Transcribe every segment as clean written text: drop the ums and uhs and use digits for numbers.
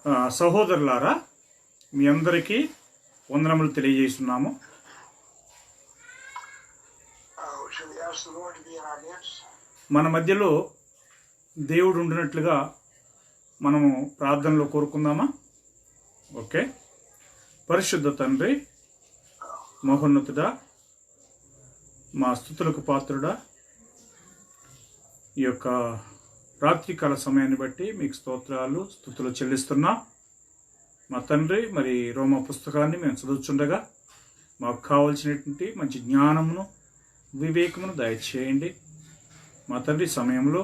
సహోదరులారా, మీ అందరికీ వందనములు తెలియజేస్తున్నాము. మన మధ్యలో దేవుడు ఉండినట్లుగా మనము ప్రార్థనలో కోరుకుందామా? ఓకే. పరిశుద్ధ తండ్రి, మహోన్నతుడా, మా స్తుతులకు పాత్రుడా, ఈ యొక్క రాత్రికాల సమయాన్ని బట్టి మీకు స్తోత్రాలు స్తుతులు చెల్లిస్తున్నా. మా తండ్రి, మరి రోమా పుస్తకాన్ని మేము చదువుతుండగా మాకు కావలసినటువంటి మంచి జ్ఞానమును వివేకమును దయచేయండి. మా తండ్రి, సమయంలో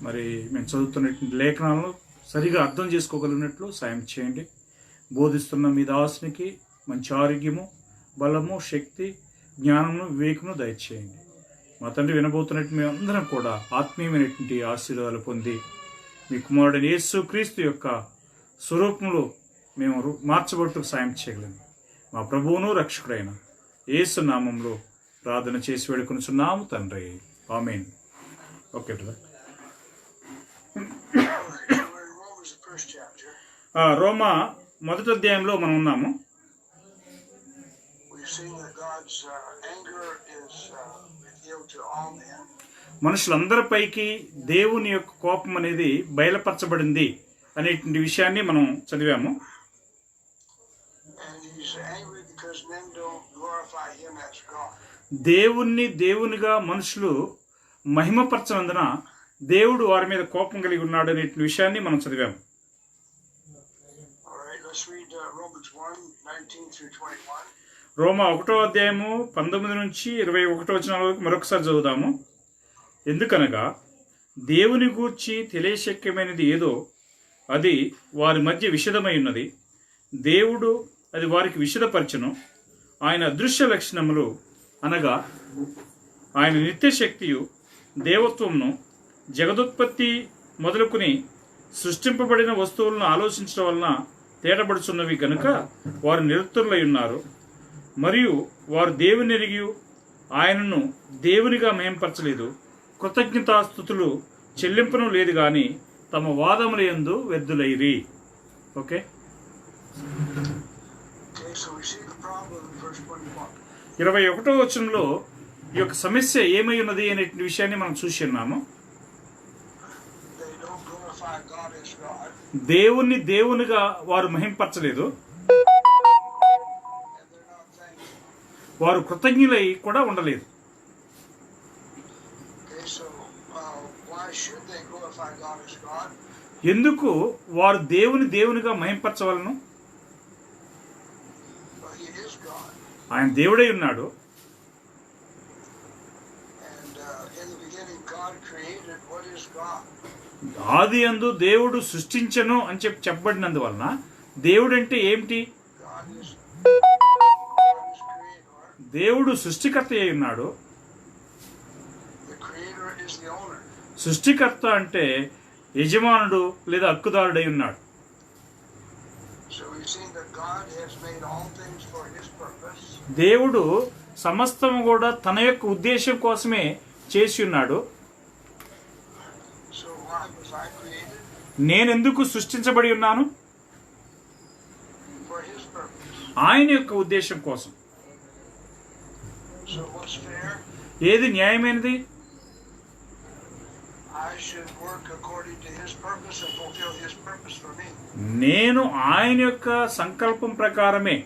మరి మేము చదువుతున్నటువంటి లేఖనాలను సరిగా అర్థం చేసుకోగలిగినట్లు సాయం చేయండి. బోధిస్తున్న మీ దాసునికి మంచి ఆరోగ్యము, బలము, శక్తి, జ్ఞానమును, వివేకమును దయచేయండి. మా తండ్రి, వినబోతున్నట్టు మేమందరం కూడా ఆత్మీయమైనటువంటి ఆశీర్వాదాలు పొంది మీ కుమారుడైన యేసు క్రీస్తు యొక్క స్వరూపంలో మేము మార్చబట్టుకు సాయం చేయగలను. మా ప్రభువును రక్షకుడైన యేసు నామంలో ప్రార్థన చేసి వేడుకొనుచున్నాము తండ్రి, ఆమేన్. ఓకే. రోమా మొదటి అధ్యాయంలో మనం ఉన్నాము. మనుషులందరిపైకి దేవుని యొక్క కోపం అనేది బయలుపరచబడింది అనేటువంటి విషయాన్ని మనం చదివాము. దేవుణ్ణి దేవునిగా మనుషులు మహిమపరచనందున దేవుడు వారి మీద కోపం కలిగి ఉన్నాడు అనే విషయాన్ని మనం చదివాము. రోమా 1వ అధ్యాయము 19 నుంచి 21 వచనాల వరకు మరొకసారి చదువుదాము. ఎందుకనగా దేవుని గూర్చి తెలియశక్యమైనది ఏదో అది వారి మధ్య విషదమై ఉన్నది. దేవుడు అది వారికి విషదపరచును. ఆయన అదృశ్య లక్షణములు అనగా ఆయన నిత్యశక్తియు దేవత్వమును జగదుత్పత్తి మొదలుకుని సృష్టింపబడిన వస్తువులను ఆలోచించడం వలన తేటపడుచున్నవి కనుక వారు నిరుత్తరులై ఉన్నారు. మరియు వారు దేవుని ఎరిగి ఆయనను దేవునిగా మహింపరచలేదు. కృతజ్ఞతాస్తుతులు చెల్లింపను లేదు గాని తమ వాదముల యందు వ్యర్థులైరి. ఓకే. 21వ వచనంలో ఈ యొక్క సమస్య ఏమై ఉన్నది అనే విషయాన్ని మనం చూసి ఉన్నాము. దేవుణ్ణి దేవునిగా వారు మహింపరచలేదు. వారు కృతజ్ఞులై కూడా ఉండలేదు. ఎందుకు వారు దేవుని దేవునిగా మహింపరచవలను? ఆయన దేవుడై ఉన్నాడు. ఆది యందు దేవుడు సృష్టించను అని చెప్పబడినందువలన దేవుడు అంటే ఏమిటి? దేవుడు సృష్టికర్త అయి ఉన్నాడు. సృష్టికర్త అంటే యజమానుడు లేదా హక్కుదారుడై ఉన్నాడు. దేవుడు సమస్తము కూడా తన యొక్క ఉద్దేశం కోసమే చేసి ఉన్నాడు. నేనెందుకు సృష్టించబడి ఉన్నాను? ఆయన యొక్క ఉద్దేశం కోసం. ఏది న్యాయమైనది? నేను ఆయన యొక్క సంకల్పం ప్రకారమే,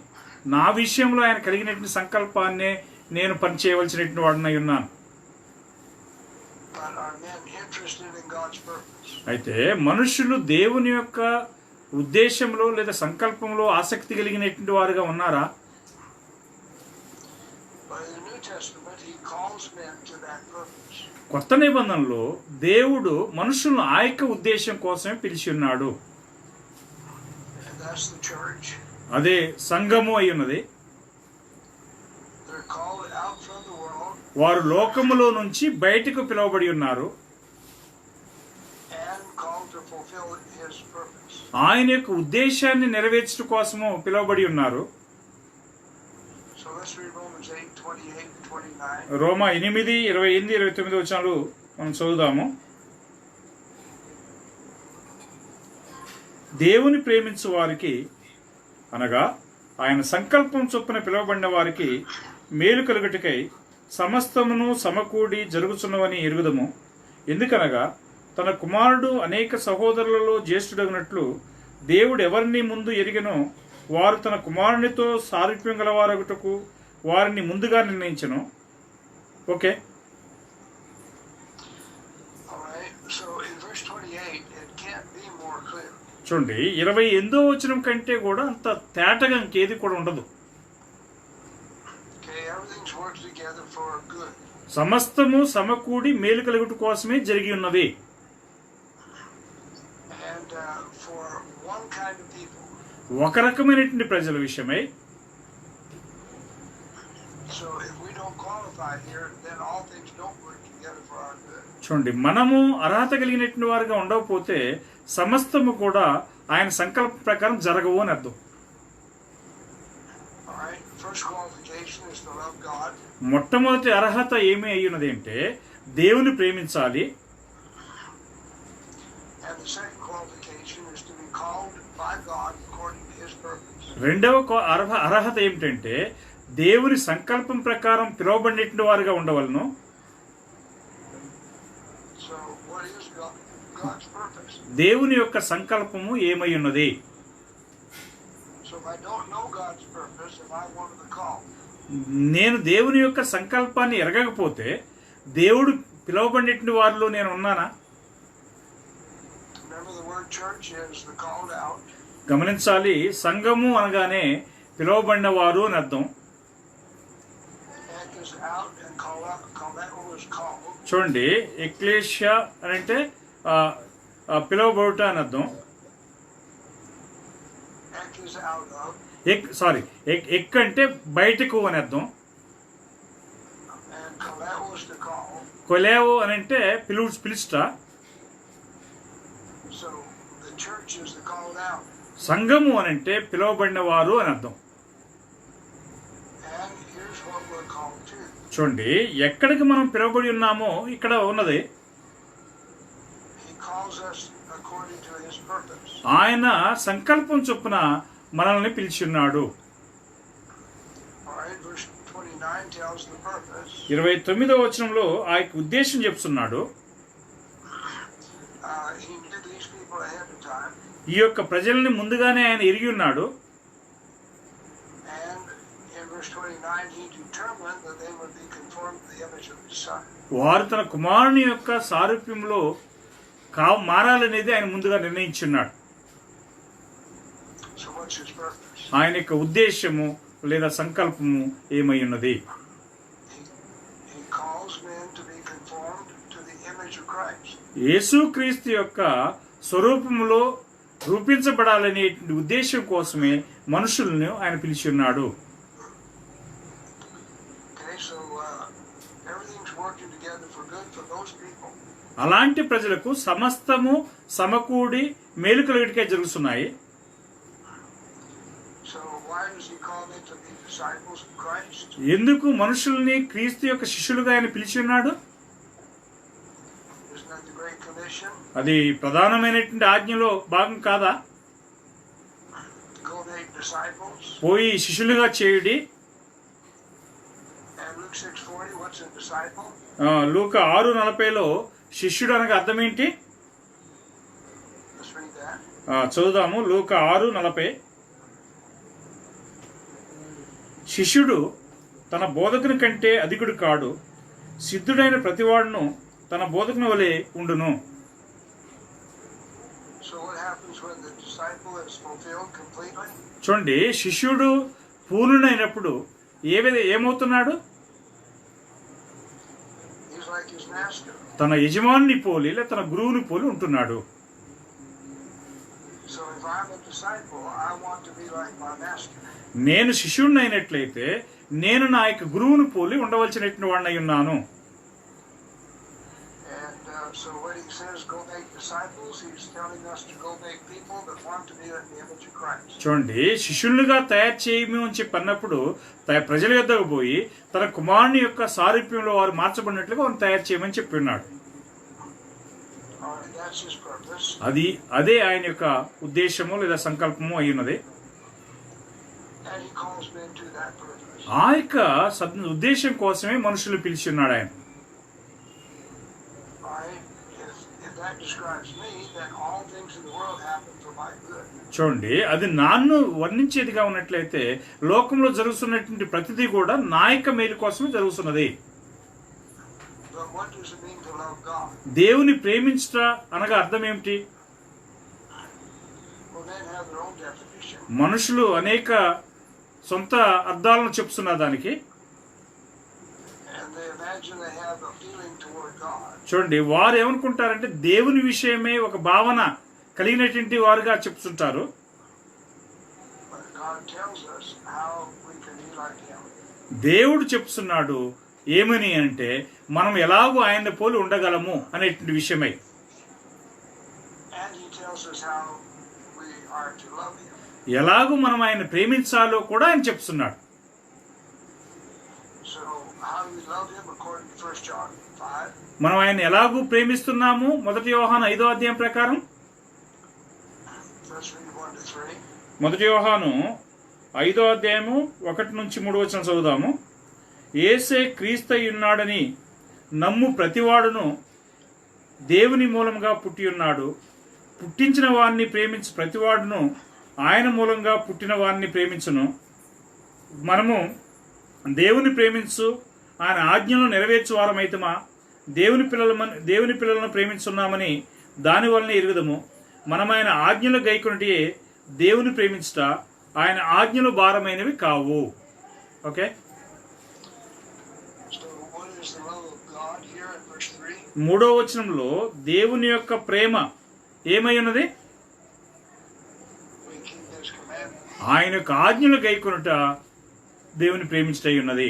నా విషయంలో ఆయన కలిగినటువంటి సంకల్పాన్నే నేను పనిచేయవలసినటువంటి వాడినై ఉన్నాను. అయితే మనుషులు దేవుని యొక్క ఉద్దేశంలో లేదా సంకల్పంలో ఆసక్తి కలిగినటువంటి వారుగా ఉన్నారా? కొత్త నిబంధనలో దేవుడు మనుషులను ఆ యొక్క ఉద్దేశం కోసమే పిలిచి ఉన్నాడు. అదే సంఘము అయి ఉన్నది. వారు లోకములో నుంచి బయటకు పిలువబడి ఉన్నారు. ఆయన యొక్క ఉద్దేశాన్ని నెరవేర్చడం కోసము పిలువబడి ఉన్నారు. రోమా 8:28-29 వచనాలు మనం చదువుదాము. దేవుని ప్రేమించు వారికి అనగా ఆయన సంకల్పం చొప్పున పిలువబడిన వారికి మేలు కలుగుటకై సమస్తమును సమకూడి జరుగుచున్నవని ఎరుగుదము. ఎందుకనగా తన కుమారుడు అనేక సహోదరులలో జ్యేష్ఠుడగినట్లు దేవుడు ఎవరిని ముందు ఎరిగనో వారు తన కుమారునితో సారూప్యం గలవారగుటకు వారిని ముందుగా నిర్ణయించను. ఓకే, చూడండి 28వ వచనం కంటే కూడా అంత తేటగా ఇంకేది కూడా ఉండదు. సమస్తము సమకూడి మేలు కలుగుట కోసమే జరిగి ఉన్నవి. ఒక రకమైనటువంటి ప్రజల విషయమై. చూడండి, మనము అర్హత కలిగినటువంటి వారుగా ఉండకపోతే సమస్తము కూడా ఆయన సంకల్పం ప్రకారం జరగవు అని అర్థం. మొట్టమొదటి అర్హత ఏమి అయ్యున్నది అంటే దేవుని ప్రేమించాలి. రెండవ అర్హత ఏమిటంటే దేవుని సంకల్పం ప్రకారం పిలువబడినటువంటి వారుగా ఉండవలను. దేవుని యొక్క సంకల్పము ఏమై ఉన్నది? నేను దేవుని యొక్క సంకల్పాన్ని ఎరగకపోతే దేవుడు పిలువబడినటువంటి వారిలో నేను ఉన్నానా? గమనించాలి, సంఘము అనగానే పిలువబడిన వారు అని అర్థం. చూడండి, ఎక్లేషియా అని అంటే పిలువబడుట అని అర్థం. ఎక్ అంటే బయటకు అని అర్థం. కొలేవు అని అంటే పిలుచుట. సంఘము అని అంటే పిలువబడిన వారు అని అర్థం. చూడండి, ఎక్కడికి మనం పిలువబడి ఉన్నామో ఇక్కడ ఉన్నది. ఆయన సంకల్పం చొప్పున మనల్ని పిలిచిన్నాడు. 29వ వచనంలో ఆ యొక్క ఉద్దేశం చెప్తున్నాడు. ఈ యొక్క ప్రజల్ని ముందుగానే ఆయన ఎరిగి ఉన్నాడు. వారు తన కుమారుని యొక్క సారూప్యంలో మారాలనేది ఆయన ముందుగా నిర్ణయించున్నాడు. ఆయన యొక్క ఉద్దేశము లేదా సంకల్పము ఏమై ఉన్నది? యేసుక్రీస్తు యొక్క స్వరూపములో రూపించబడాలనే ఉద్దేశం కోసమే మనుషులను ఆయన పిలిచి ఉన్నాడు. అలాంటి ప్రజలకు సమస్తము సమకూడి మేలు కలుగుటకే జరుగుతున్నాయి. ఎందుకు మనుషుల్ని క్రీస్తు యొక్క శిష్యులుగా ఆయన పిలిచి ఉన్నాడు? అది ప్రధానమైనటువంటి ఆజ్ఞలో భాగం కాదా? పోయి శిష్యులుగా చేయుడి. లూకా 6:40లో శిష్యుడు అనగా అర్థం ఏంటి? చదువుదాము. లూకా 6:40. శిష్యుడు తన బోధకుని కంటే అధికుడు కాడు, సిద్ధుడైన ప్రతివాడును తన బోధకుని వలె ఉండును. చూడండి, శిష్యుడు పూర్ణుడైనప్పుడు ఏమవుతున్నాడు? తన యజమాని పోలి లేదా తన గురువుని పోలి ఉంటున్నాడు. నేను శిష్యుడిని అయినట్లయితే నేను నా యొక్క గురువుని పోలి ఉండవలసినటువంటి వాడిని అయి ఉన్నాను. చూడండి, శిష్యులుగా తయారు చేయము అని చెప్పి అన్నప్పుడు ప్రజల యొద్దకు పోయి తన కుమారుని యొక్క సారూప్యంలో వారు మార్చబడినట్లుగా వారిని తయారు చేయమని చెప్పి ఉన్నాడు. That's his purpose. అదే ఆయన యొక్క ఉద్దేశము లేదా సంకల్పము అయి ఉన్నది. And he calls men to that purpose. ఆ యొక్క ఉద్దేశం కోసమే మనుషులు పిలిచి ఉన్నాడు ఆయన. Right? If that describes me, then all things in the world happen for my good. చూడండి, అది నన్ను వర్ణించేదిగా ఉన్నట్లయితే లోకంలో జరుగుతున్నటువంటి ప్రతిదీ కూడా నా యొక్క మేలు కోసమే జరుగుతున్నది. But what does it mean to love God? దేవుని ప్రేమించుట అనగా అర్థం ఏమిటి? Well, men have their own definition. మనుషులు అనేక సొంత అర్థాలను చెప్తున్నారు దానికి. And they imagine they have a feeling toward God. చూడండి, వారు ఏమనుకుంటారంటే దేవుని విషయమే ఒక భావన కలిగినటువంటి వారుగా చెప్తుంటారు. But God tells us how we can be like him. దేవుడు చెప్తున్నాడు ఏమని అంటే మనం ఎలాగో ఆయన పోలి ఉండగలము అనేటువంటి విషయమై. And he tells us how we are to love him. ఎలాగో మనం ఆయన ప్రేమించాలో కూడా ఆయన చెప్తున్నాడు. So how do we love him according to 1 John 5? మనం ఆయన ఎలాగూ ప్రేమిస్తున్నాము 1 యోహాను 5వ అధ్యాయం ప్రకారం. Let's read 1 to 3. 1 యోహాను 5వ అధ్యాయము 1-3 చదువుదాము. యేసే క్రీస్తయి ఉన్నాడని నమ్ము ప్రతివాడును దేవుని మూలంగా పుట్టి ఉన్నాడు. పుట్టించిన వారిని ప్రేమించు ప్రతివాడును ఆయన మూలంగా పుట్టిన వారిని ప్రేమించును. మనము దేవుని ప్రేమించు ఆయన ఆజ్ఞలను నెరవేర్చు వారమైతమా దేవుని పిల్లలను ప్రేమించున్నామని దాని వలన ఎరుగుదము. మనమైన ఆజ్ఞలు గైకొనిటియే దేవుని ప్రేమించుట, ఆయన ఆజ్ఞలు భారమైనవి కావు. Okay, So what is the love of God here in verse 3? 3వ వచనంలో దేవుని యొక్క ప్రేమ ఏమై ఉన్నది? We keep his commandments. ఆయన యొక్క ఆజ్ఞలు గైకొనుట దేవుని ప్రేమించటై ఉన్నది.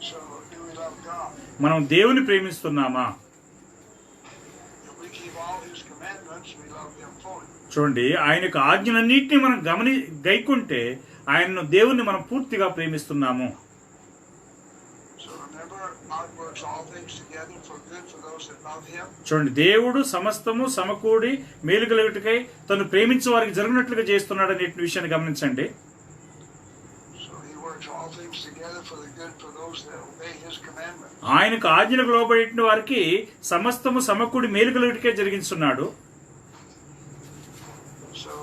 So do we love God? మనం దేవుని ప్రేమిస్తున్నామా? If we keep all his commandments, we love him fully. చూడండి, ఆయన యొక్క ఆజ్ఞలన్నింటినీ మనం గైకుంటే ఆయన్ను దేవుణ్ణి మనం పూర్తిగా ప్రేమిస్తున్నాము. So remember, God works all things together for good for those that love him. చూడండి, దేవుడు సమస్తము సమకూడి మేలు కలుగుటకై తను ప్రేమించే వారికి జరిగినట్లుగా చేస్తున్నాడు అనే విషయాన్ని గమనించండి. So he works all things together for the good for those that obey his commandments. ఆయనకు ఆజ్ఞలకు లోబడిన వారికి సమస్తము సమకూడి మేలు కలుగుటకై జరిగిస్తున్నాడు. So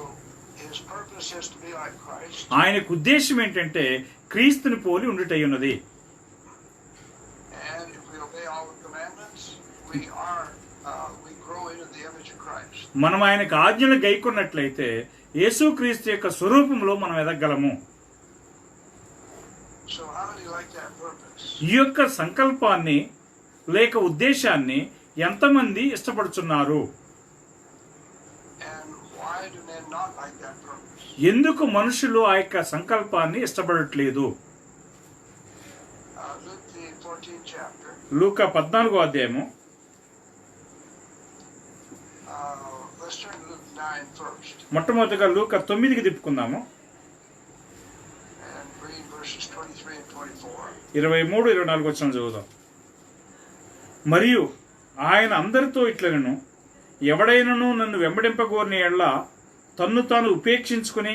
his purpose is to be like Christ. ఆయనకు ఉద్దేశం ఏంటంటే క్రీస్తుని పోలి ఉండుటై ఉన్నది. And if we obey all the commandments, we grow into the image of Christ. మనం ఆయనకు ఆజ్ఞలు గైకొన్నట్లయితే యేసుక్రీస్తు యొక్క స్వరూపంలో మనం ఎదగలము. So how many like that purpose? ఈ యొక్క సంకల్పాన్ని లేక ఉద్దేశాన్ని ఎంతమంది ఇష్టపడుతున్నారు? And why do men not like that purpose? ఎందుకు మనుషులు ఆ యొక్క సంకల్పాన్ని ఇష్టపడట్లేదు? Luke the 14th chapter. లూకా 14వ అధ్యాయము. Let's turn to Luke 9 first. మొట్టమొదటిగా లూకా 9కి తిప్పుకుందాము. And read verses 23 and 24. 23-24 వచనం చదువుదాం. మరియు ఆయన అందరితో ఇట్లనెను, ఎవడైనను నన్ను వెంబడింపగోరిన ఎడల తన్ను తాను ఉపేక్షించుకుని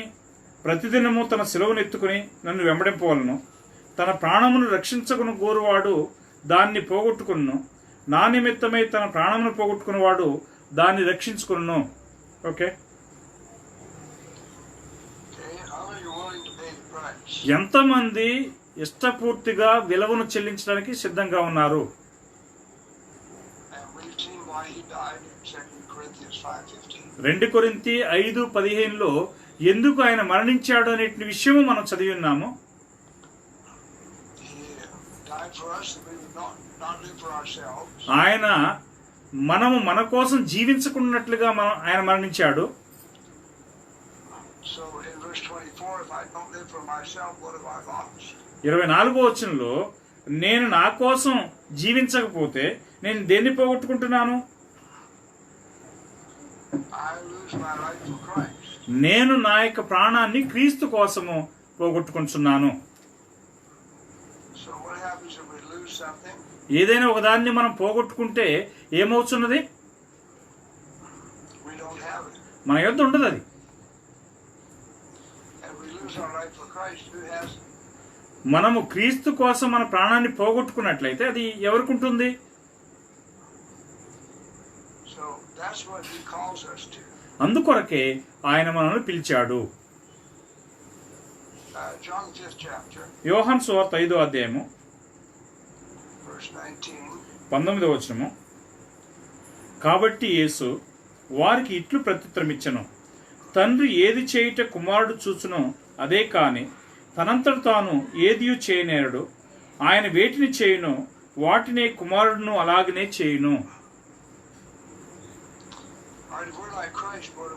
ప్రతిదినము తన శిలువనెత్తుకుని నన్ను వెంబడింపవలను. తన ప్రాణమును రక్షించకుని గోరువాడు దాన్ని పోగొట్టుకును. నా నిమిత్తమై తన ప్రాణమును పోగొట్టుకున్నవాడు దాన్ని రక్షించుకును. Okay, How are you willing to pay the price? ఎంతమంది ఇష్టపూర్తిగా విలువను చెల్లించడానికి సిద్ధంగా ఉన్నారు? And we've seen why he died in 2 Corinthians 5:15. 2 కొరింథీ 5:15లో ఎందుకు ఆయన మరణించాడు అనే విషయము మనం చదివి ఉన్నాము. He died for us that we would not live for ourselves. ఆయన మనము మన కోసం జీవించకున్నట్లుగా ఆయన మరణించాడు. So in verse 24, if I don't live for myself, what have I lost? 24వ వచనంలో నేను నా కోసం జీవించకపోతే నేను దేన్ని పోగొట్టుకుంటున్నాను? I lose my life for Christ. నేను నా యొక్క ప్రాణాన్ని క్రీస్తు కోసము పోగొట్టుకుంటున్నాను. So what happens if we lose something? ఏదైనా ఒకదాన్ని మనం పోగొట్టుకుంటే ఏమవుతున్నది? మన యొద్ద ఉండదు అది. And we lose our life for Christ, who has it? మనము క్రీస్తు కోసం మన ప్రాణాన్ని పోగొట్టుకున్నట్లయితే అది ఎవరికి ఉంటుంది? So that's what he calls us to. అందుకొరకే ఆయన మనల్ని పిలిచాడు. John 5th chapter, యోహాను సువార్త 5వ అధ్యాయము verse 19. 19వ వచనము. కాబట్టి యేసు వారికి ఇట్లు ప్రత్యుత్తరమిచ్చెను, తండ్రి ఏది చేయుట కుమారుడు చూచునో అదే కాని తనంతట తాను ఏదియు చేయనేరడు. ఆయన వేటిని చేయునో వాటినే కుమారుడును అలాగనే చేయును. Alright, if we're like Christ, what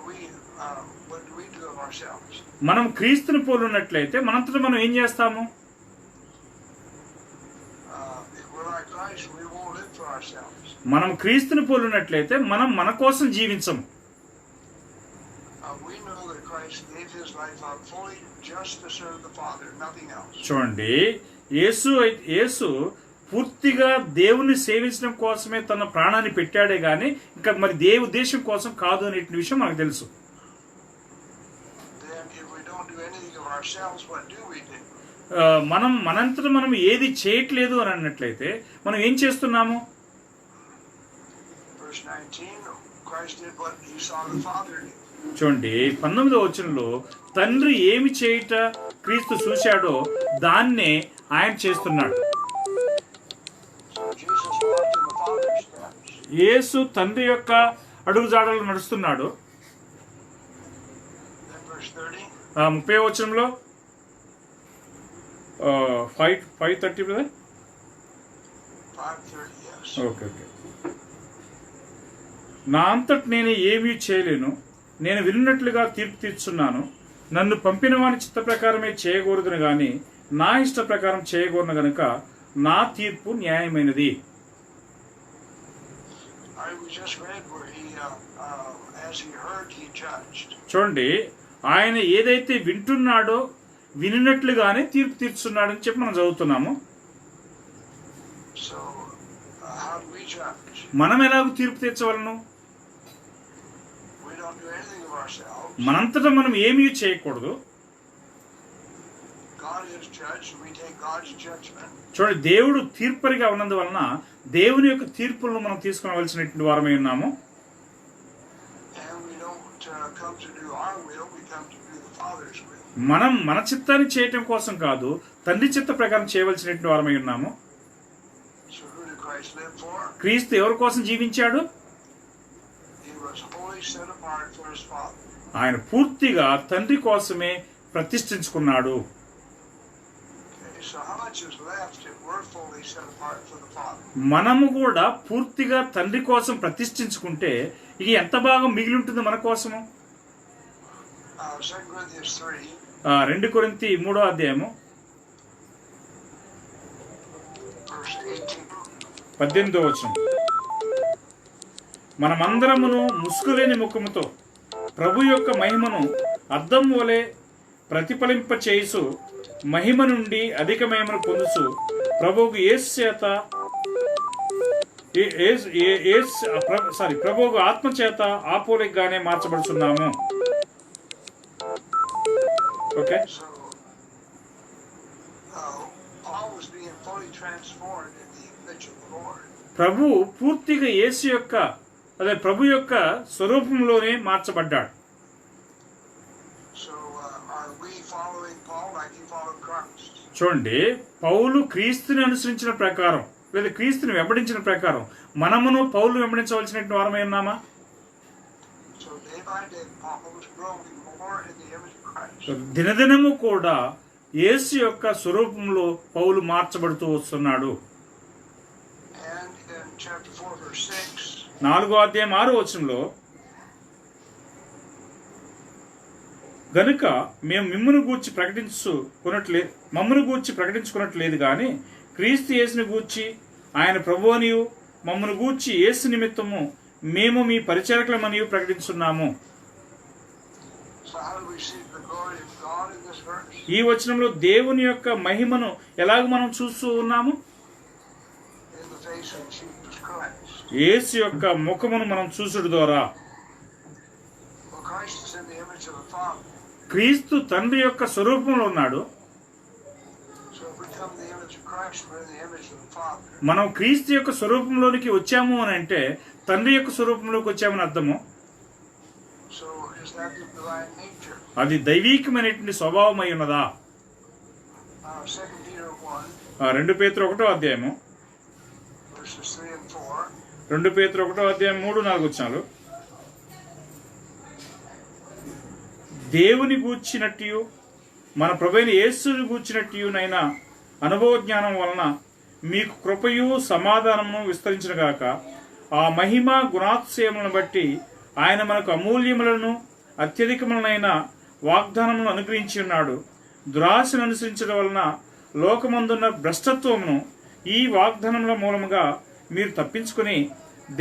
do we do of ourselves? మనం క్రీస్తుని పోలున్నట్లయితే మనంతట మనం ఏం చేస్తాము? If we're like Christ, we won't live for ourselves. మనం క్రీస్తుని పోలున్నట్లయితే మనం మన కోసం జీవించము. We know that Christ gave his life up fully just to serve the Father, nothing else. చూడండి, యేసు పూర్తిగా దేవుని సేవించడం కోసమే తన ప్రాణాన్ని పెట్టాడే గాని ఇంకా మరి దేవు ఉద్దేశం కోసం కాదు అనే విషయం మనకు తెలుసు. Then if we don't do anything of ourselves, what do we do? మనం మనంతట మనం ఏది చేయట్లేదు అని అన్నట్లయితే మనం ఏం చేస్తున్నాము? Verse 19, Christ did what he saw the Father do. చూడండి, 19వ వచనంలో తండ్రి ఏమి చేయుట క్రీస్తు చూశాడో దాన్నే ఆయన చేస్తున్నాడు. So Jesus walked in the Father's steps. యేసు తండ్రి యొక్క అడుగుజాడలు నడుస్తున్నాడు. Then verse 30, 30వ వచనంలో 5:30 బ్రదర్. 5:30, yes. ఓకే. నా అంతటి నేను ఏమీ చేయలేను, నేను విన్నట్లుగా తీర్పు తీర్చున్నాను. నన్ను పంపిన వాని చిత్త ప్రకారమే చేయకూడదును గాని నా ఇష్ట ప్రకారం చేయకూడను గనుక నా తీర్పు న్యాయమైనది. We just read where he, as he heard, he judged. చూడండి, ఆయన ఏదైతే వింటున్నాడో వినినట్లుగానే తీర్పు తీర్చున్నాడని చెప్పి మనం చదువుతున్నాము. So how do we judge? మనం ఎలాగో తీర్పు తీర్చవలను? We don't do anything of ourselves. మనంతటా మనం ఏమీ చేయకూడదు. God is judge, and we take God's judgment. చూడండి, దేవుడు తీర్పరిగా ఉన్నందువలన దేవుని యొక్క తీర్పులను మనం తీసుకునవలసినటువంటి వారమై ఉన్నాము. And we don't come to do our will, we come to do the Father's will. మనం మన చిత్తాన్ని చేయటం కోసం కాదు, తండ్రి చిత్త ప్రకారం చేయవలసినటువంటి వారమై ఉన్నాము. So who did Christ live for? క్రీస్తు ఎవరి కోసం జీవించాడు? He was wholly set apart for his Father. ఆయన పూర్తిగా తండ్రి కోసమే ప్రతిష్ఠించుకున్నాడు. Okay, so how much is left if we're fully set apart for the Father? మనము కూడా పూర్తిగా తండ్రి కోసం ప్రతిష్ఠించుకుంటే ఇక ఎంత భాగం మిగిలి ఉంటుంది మన కోసము? 2 Corinthians 3, 2 కొరింథీ 3వ అధ్యాయము verse 18. 18వ వచనం. మనమందరమును ముసుగులేని ముఖముతో ప్రభు యొక్క మహిమను అద్దం వలె ప్రతిఫలింప చేయుచు మహిమ నుండి అధిక మహిమను పొందుచు ప్రభువుకు యేసు చేత ప్రభువుకు ఆత్మ చేత ఆపోలికగానే మార్చబడుచున్నాము. Okay, So, Paul was being fully transformed in the image of the Lord. ప్రభు పూర్తిగా యేసు యొక్క ప్రభు యొక్క స్వరూపంలోనే మార్చబడ్డాడు. So, are we following Paul like he followed Christ? చూడండి, పౌలు క్రీస్తుని అనుసరించిన ప్రకారం లేదా క్రీస్తుని వెంబడించిన ప్రకారం మనమును పౌలు వెంబడించవలసినటువంటి వారమై ఉన్నామా? So, day by day, Paul was growing more in the image of Christ. దినదినము కూడా యేసు యొక్క స్వరూపంలో పౌలు మార్చబడుతూ వస్తున్నాడు. And in chapter 4, verse 6, 4వ అధ్యాయం 6వ వచనంలో, గనుక మేము మమ్మను గూర్చి ప్రకటించుకున్నట్లేదు కానీ క్రీస్తు యేసుని గూర్చి ఆయన ప్రభువనియు మమ్మను గూర్చి యేసు నిమిత్తము మేము మీ పరిచారకులమనియు ప్రకటించున్నాము. so how do we see the glory of God in this verse? ఈ వచనంలో దేవుని యొక్క మహిమను ఎలాగ మనం చూస్తూ ఉన్నాము? In the face of Jesus Christ. యేసు యొక్క ముఖమును మనం చూసుడు ద్వారా. Well, Christ image of the Father. క్రీస్తు తండ్రి యొక్క స్వరూపంలో ఉన్నాడు. So if we come in the image of Christ, we're in the image of the Father. మనం క్రీస్తు యొక్క స్వరూపంలోనికి వచ్చాము అని అంటే తండ్రి యొక్క స్వరూపంలోకి వచ్చామని అర్థము. So is that the divine nature? అది దైవీకమైనటువంటి స్వభావం అయి ఉన్నదా? 2 Peter 1, 2 పేతురు 1వ అధ్యాయము verses 3 and 4. 2 పేతురు 1వ అధ్యాయం 3-4 వచనాలు. దేవుని గూర్చినట్టు మన ప్రభువైన యేసుని గూర్చినట్టునైనా అనుభవ జ్ఞానం వలన మీకు కృపయు సమాధానము విస్తరించునుగాక. ఆ మహిమ గుణాతిశయములను బట్టి ఆయన మనకు అమూల్యములను అత్యధికములైన వాగ్దానములను అనుగ్రహించి ఉన్నాడు. దురాశను అనుసరించడం వలన లోకమందున్న భ్రష్టత్వమును ఈ వాగ్దానముల మూలముగా మీరు తప్పించుకుని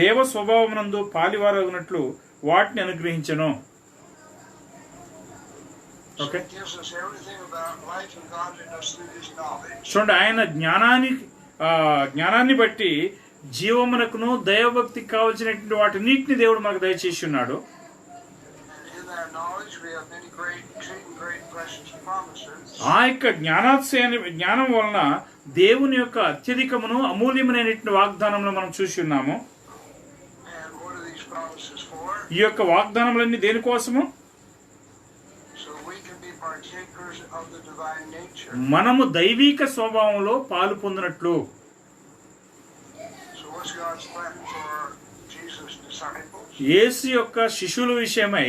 దేవ స్వభావమునందు పాలివారగునట్లు వాటిని అనుగ్రహించెను. So it gives us everything about life and godliness through his knowledge. చూడండి, ఆయన జ్ఞానాన్ని బట్టి జీవమునకును దైవభక్తికి కావలసినటువంటి వాటిన్నిటిని దేవుడు మనకు దయచేసి ఉన్నాడు. And in that knowledge we have many great, exceeding great precious promises. ఆ యొక్క జ్ఞానం వలన దేవుని యొక్క అత్యధికమును అమూల్యమైనటువంటి వాగ్దానములు మనం చూసి ఉన్నాము. And what are these promises for? ఈ యొక్క వాగ్దానములన్నీ దేనికోసము? So we can be partakers of the divine nature. మనము దైవిక స్వభావంలో పాలు పొందినట్లు. So what's God's plan for Jesus' disciples? యేసు యొక్క శిష్యుల విషయమై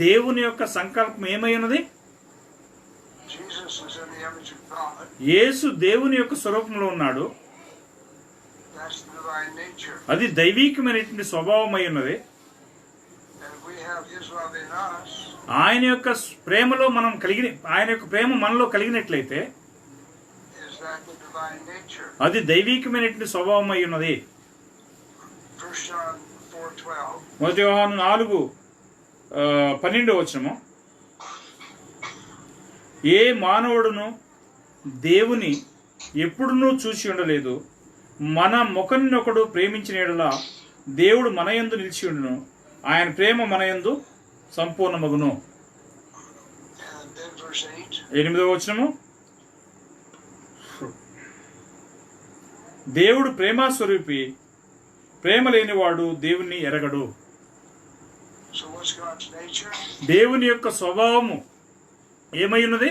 దేవుని యొక్క సంకల్పం ఏమై ఉన్నది? Jesus is in the image of God. యేసు దేవుని యొక్క స్వరూపంలో ఉన్నాడు. That's the divine nature. అది దైవికమైనటువంటి స్వభావం అయి ఉన్నది. And if we have his love in us, ఆయన యొక్క ప్రేమలో ఆయన యొక్క ప్రేమ మనలో కలిగినట్లయితే is that the divine nature? అది దైవికమైనటువంటి స్వభావం అయి ఉన్నది. 1 John 4:12. 1 యోహాను 4:12 వచనము. ఏ మానవుడును దేవుని ఎప్పుడునూ చూసి ఉండలేదు. మన ముఖనొకడు ప్రేమించిన యెడల దేవుడు మన యందు నిలిచి ఉండును. ఆయన ప్రేమ మన యందు సంపూర్ణమగును. And then verse 8. 8వ వచనము. దేవుడు ప్రేమ స్వరూపి, ప్రేమ లేనివాడు దేవుణ్ణి ఎరగడు. So what's God's nature? దేవుని యొక్క స్వభావము ఏమై ఉన్నది?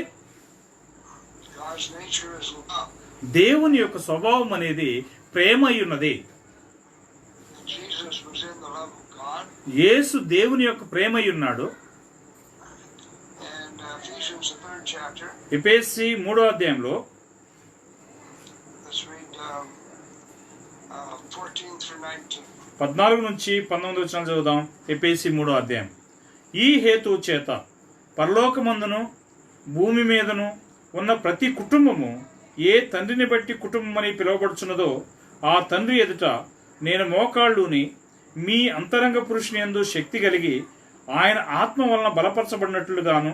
God's nature is love. దేవుని యొక్క స్వభావం అనేది ప్రేమ అయి ఉన్నది. Jesus was in the love of God. యేసు దేవుని యొక్క ప్రేమ అయి ఉన్నాడు. And Ephesians, the 3rd chapter. ఎఫెసీ 3వ అధ్యాయంలో Let's read 14 through 19. 14 నుంచి 19 వచనాలు చదువుదాం. ఎఫెసీ 3వ అధ్యాయం. ఈ హేతువు చేత పరలోకమందును భూమి మీదను ఉన్న ప్రతి కుటుంబము ఏ తండ్రిని బట్టి కుటుంబమని పిలువబడుచున్నదో ఆ తండ్రి ఎదుట నేను మోకాళ్ళుని మీ అంతరంగ పురుషుని యందు శక్తి కలిగి ఆయన ఆత్మ వలన బలపరచబడినట్లుగాను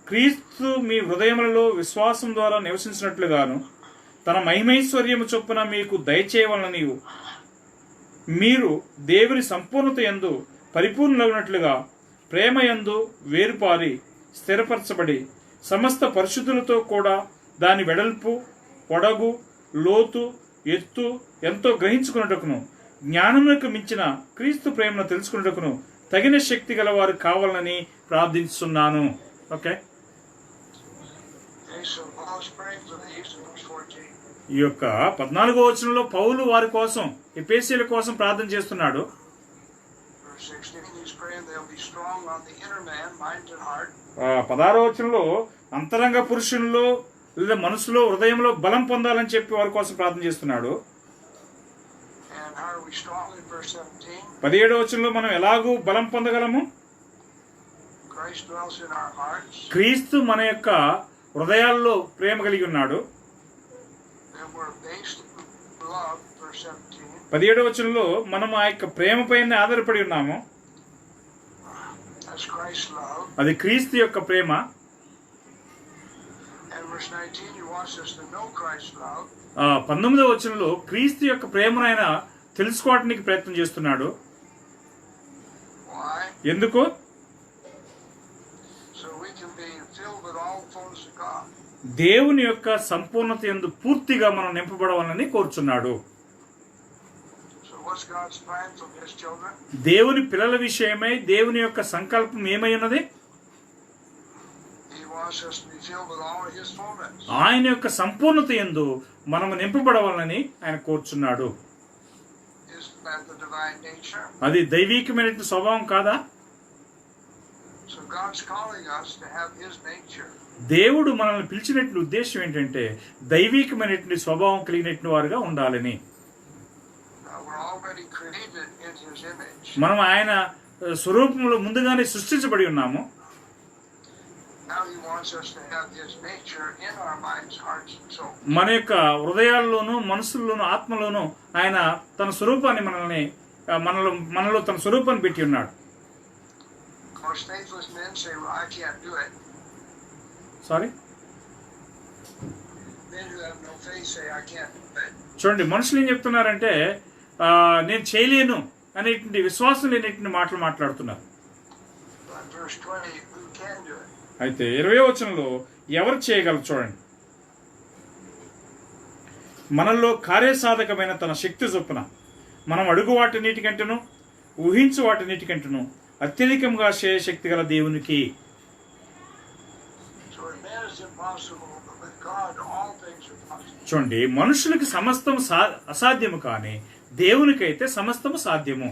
క్రీస్తు మీ హృదయములలో విశ్వాసం ద్వారా నివసించినట్లుగాను తన మహిమైశ్వర్యము చొప్పున మీకు దయచేయవలనని మీరు దేవుని సంపూర్ణత యందు పరిపూర్ణులగునట్లుగా ప్రేమ యందు వేరుపారి స్థిరపరచబడి సమస్త పరిశుద్ధులతో కూడా దాని వెడల్పు, పొడగు, లోతు, ఎత్తు ఎంతో గ్రహించుకున్నటకును జ్ఞానమునకు మించిన క్రీస్తు ప్రేమను తెలుసుకున్నటకును తగిన శక్తి గలవారు కావాలని ప్రార్థిస్తున్నాను. Okay, Okay, so Paul's praying for these in verse 14. ఈ యొక్క 14వ వచనంలో పౌలు వారి కోసం ఎఫెసీయుల కోసం ప్రార్థన చేస్తున్నాడు. Verse 16, he's praying they'll be strong on the inner man, mind and heart. 16వ వచనంలో అంతరంగ పురుషుల్లో లేదా మనసులో హృదయంలో బలం పొందాలని చెప్పి వారి కోసం ప్రార్థన చేస్తున్నాడు. And how are we strong in verse 17? 17వ వచనంలో మనం ఎలాగూ బలం పొందగలము? Christ dwells in our hearts. క్రీస్తు మన యొక్క హృదయాల్లో ప్రేమ కలిగి ఉన్నాడు. And we're based in love, verse 17. 17వ వచనంలో మనం ఆ యొక్క ప్రేమ పైన ఆధారపడి ఉన్నాము. That's Christ's love. అది క్రీస్తు యొక్క ప్రేమ. And verse 19, he wants us to know Christ's love. 19వ వచనంలో క్రీస్తు యొక్క ప్రేమను ఆయన తెలుసుకోవడానికి ప్రయత్నం చేస్తున్నాడు. Why? ఎందుకు? can be filled with all the fullness of God. దేవుని యొక్క సంపూర్ణత యందు పూర్తిగా మనం నింపబడవాలని కోరుచున్నాడు. So what's God's plan for His children? దేవుని పిల్లల విషయమై దేవుని యొక్క సంకల్పం ఏమై ఉన్నది? He wants us to be filled with all of His fullness. ఆయన యొక్క సంపూర్ణత యందు మనము నింపబడవాలని ఆయన కోరుచున్నాడు. Isn't that the divine nature? అది దైవికమైన స్వభావం కాదా? So God's calling us to have His nature. దేవుడు మనల్ని పిలిచినటువంటి ఉద్దేశం ఏంటంటే దైవికమైనటువంటి స్వభావం కలిగినటువంటి వారుగా ఉండాలని. We're already created in His image. మనం ఆయన స్వరూపంలో ముందుగానే సృష్టించబడి ఉన్నాము. Now He wants us to have His nature in our minds, hearts, and souls. మన యొక్క హృదయాల్లోనూ మనసుల్లోనూ ఆత్మలోనూ ఆయన తన స్వరూపాన్ని మనలో తన స్వరూపాన్ని పెట్టి ఉన్నాడు. Of course, faithless men say, "Well, I can't do it." Sorry Men who have no faith say, "I can't do it." చూడండి, మనుషులు ఏం చెప్తున్నారంటే నేను చేయలేను అనేటువంటి విశ్వాసం లేనటువంటి మాటలు మాట్లాడుతున్నారు. But verse 20, who can do it? అయితే 20వ వచనంలో ఎవరు చేయగలరు చూడండి. మనలో కార్యసాధకమైన తన శక్తి చొప్పున మనం అడుగు వాటిన్నిటికంటేను ఊహించు వాటిన్నిటికంటేను అత్యధికంగా శక్తి గల దేవునికి. So with man it's impossible, but with God all things are possible. చూడండి, మనుషులకి సమస్తం అసాధ్యము కానీ దేవునికైతే సమస్తము సాధ్యము.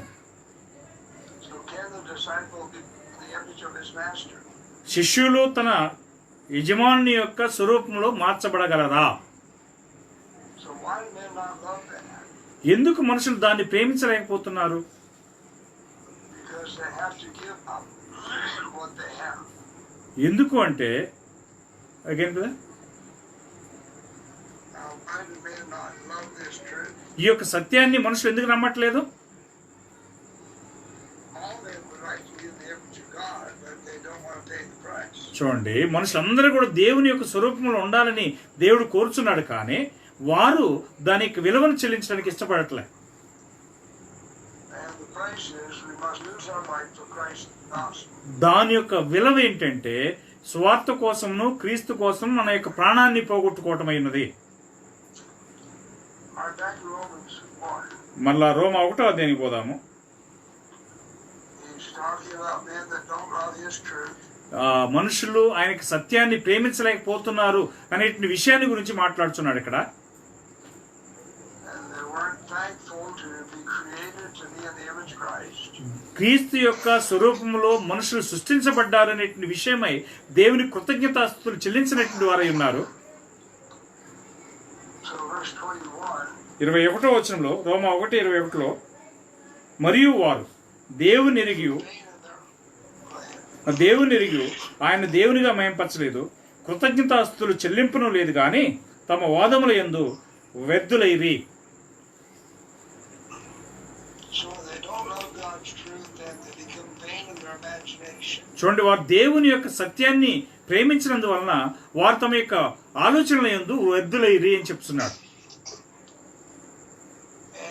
So can the disciple be the image of his master? శిష్యులు తన యజమానుని యొక్క స్వరూపంలో మార్చబడగలరా? So why do men not love that? ఎందుకు మనుషులు దాన్ని ప్రేమించలేకపోతున్నారు? Because they have to give up what they have. ఎందుకు అంటే అగైన్ కదా, Now why do men not love this truth? ఈ యొక్క సత్యాన్ని మనుషులు ఎందుకు నమ్మట్లేదు? All men would like to give the image of God, but they don't want to pay the price. చూడండి, మనుషులందరూ కూడా దేవుని యొక్క స్వరూపంలో ఉండాలని దేవుడు కోరుచున్నాడు, కానీ వారు దానికి విలువను చెల్లించడానికి ఇష్టపడట్లే. And the price is we must lose our life for Christ's gospel. దాని యొక్క విలువ ఏంటంటే స్వార్థ కోసమును క్రీస్తు కోసం మన యొక్క ప్రాణాన్ని పోగొట్టుకోవటమైనది. Back to Romans 1. మళ్ళా రోమా 1వ అధ్యాయానికి పోదాము. He's talking about men that don't love His truth. మనుషులు ఆయనకి సత్యాన్ని ప్రేమించలేకపోతున్నారు అనే విషయాన్ని గురించి మాట్లాడుతున్నాడు ఇక్కడ. And they weren't thankful to be created to be in the image of Christ. క్రీస్తు యొక్క స్వరూపంలో మనుషులు సృష్టించబడ్డారనే విషయమై దేవుని కృతజ్ఞతాస్తుతులు చెల్లించినటువంటి వారై ఉన్నారు. So verse 21. 21వ వచనంలో రోమా 1:21లో మరియు వారు దేవుని ఎరిగి ఆయన దేవునిగా మహింపరచలేదు, కృతజ్ఞతాస్తుతులు చెల్లింపును లేదు గాని తమ వాదముల యందు వ్యర్థులైరి. So they don't love God's truth and they become vain in their imagination. చూడండి, వారు దేవుని యొక్క సత్యాన్ని ప్రేమించినందువలన వారు తమ యొక్క ఆలోచనల యందు వ్యర్థులైరి అని చెప్తున్నాడు.